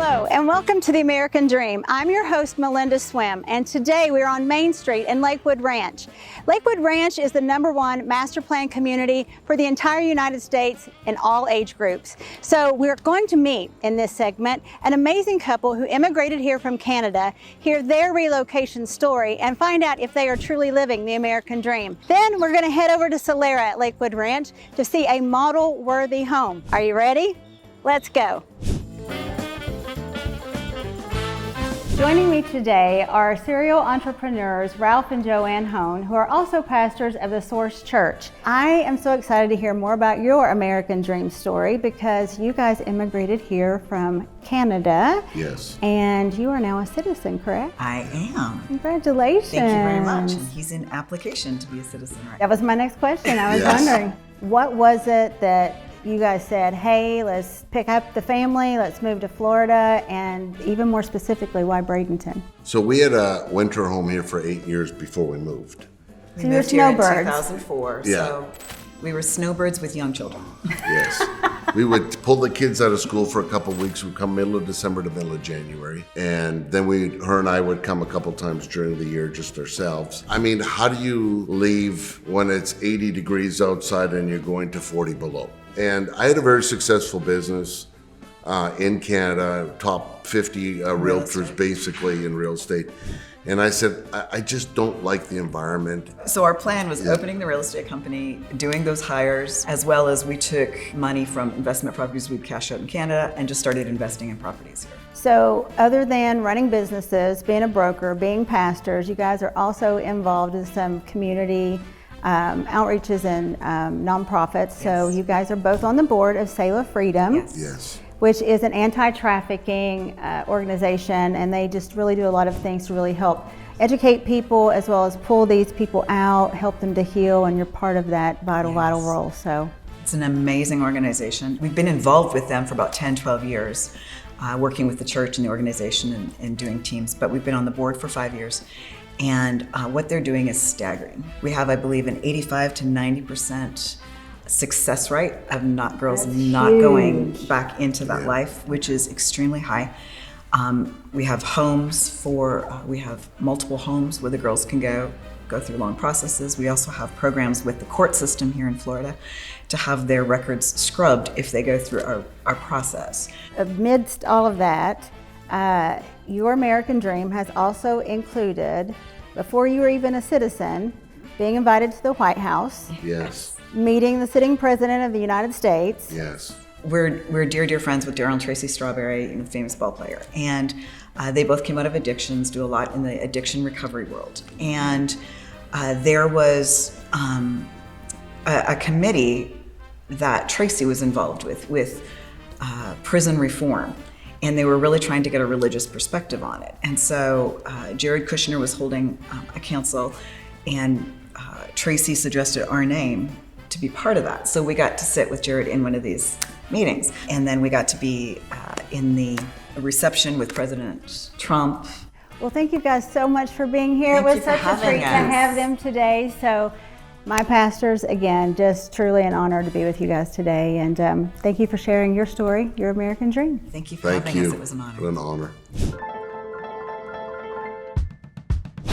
Hello and welcome to the American Dream. I'm your host, Melinda Swim, and today we're on Main Street in Lakewood Ranch. Lakewood Ranch is the #1 master plan community for the entire United States in all age groups. So we're going to meet in this segment an amazing couple who immigrated here from Canada, hear their relocation story, and find out if they are truly living the American dream. Then we're going to head over to Solera at Lakewood Ranch to see a model-worthy home. Are you ready? Let's go. Joining me today are serial entrepreneurs Ralph and Joanne Hone, who are also pastors of the Source Church. I am so excited to hear more about your American Dream story because you guys immigrated here from Canada. Yes. And you are now a citizen, correct? I am. Congratulations. Thank you very much. And he's in application to be a citizen, right? That was my next question. I was wondering, what was it that you guys said, hey, let's pick up the family, let's move to Florida, and even more specifically, why Bradenton? So we had a winter home here for 8 years before we moved. We So you're moved here in snowbirds. 2004, Yeah. so we were snowbirds with young children. Yes. We would pull the kids out of school for a couple of weeks. We'd come middle of December to middle of January. And then her and I would come a couple times during the year just ourselves. I mean, how do you leave when it's 80 degrees outside and you're going to 40 below? And I had a very successful business in Canada, top 50 realtors basically in real estate. And I said, I just don't like the environment. So our plan was opening the real estate company, doing those hires, as well as we took money from investment properties we'd cash out in Canada and just started investing in properties here. So other than running businesses, being a broker, being pastors, you guys are also involved in some community outreaches and nonprofits. So you guys are both on the board of Sail of Freedom. Yes. Which is an anti-trafficking organization, and they just really do a lot of things to really help educate people as well as pull these people out, help them to heal, and you're part of that vital role. So it's an amazing organization. We've been involved with them for about 10, 12 years, working with the church and the organization and doing teams, but we've been on the board for 5 years. And what they're doing is staggering. We have, I believe, an 85 to 90% success rate of girls not going back into that life, which is extremely high. We have homes we have multiple homes where the girls can go through long processes. We also have programs with the court system here in Florida to have their records scrubbed if they go through our process. amidst all of that, your American Dream has also included, before you were even a citizen, being invited to the White House. Yes. Meeting the sitting president of the United States. Yes. We're dear friends with Daryl and Tracy Strawberry, the famous ball player, and they both came out of addictions, do a lot in the addiction recovery world. And there was a committee that Tracy was involved with prison reform, and they were really trying to get a religious perspective on it. And so Jared Kushner was holding a council, and Tracy suggested our name to be part of that. So we got to sit with Jared in one of these meetings. And then we got to be in the reception with President Trump. Well, thank you guys so much for being here. It was such a treat to have them today. So my pastors, again, just truly an honor to be with you guys today. And thank you for sharing your story, your American Dream. Thank you for having us. It was an honor. What an honor.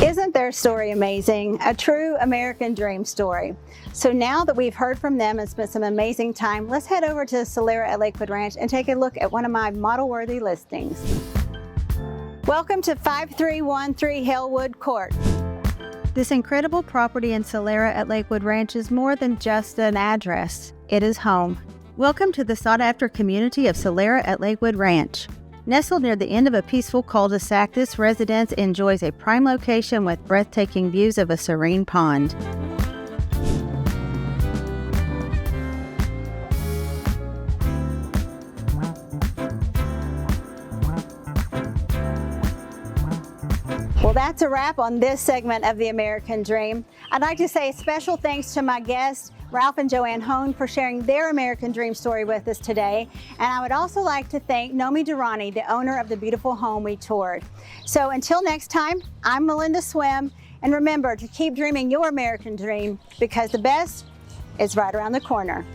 Isn't their story amazing? A true American Dream story. So now that we've heard from them and spent some amazing time, let's head over to Solera at Lakewood Ranch and take a look at one of my model-worthy listings. Welcome to 5313 Hellwood Court. This incredible property in Solera at Lakewood Ranch is more than just an address. It is home. Welcome to the sought-after community of Solera at Lakewood Ranch. Nestled near the end of a peaceful cul-de-sac, this residence enjoys a prime location with breathtaking views of a serene pond. Well, that's a wrap on this segment of the American Dream. I'd like to say a special thanks to my guests, Ralph and Joanne Hone, for sharing their American Dream story with us today. And I would also like to thank Nomi Durrani, the owner of the beautiful home we toured. So until next time, I'm Melinda Swim, and remember to keep dreaming your American dream because the best is right around the corner.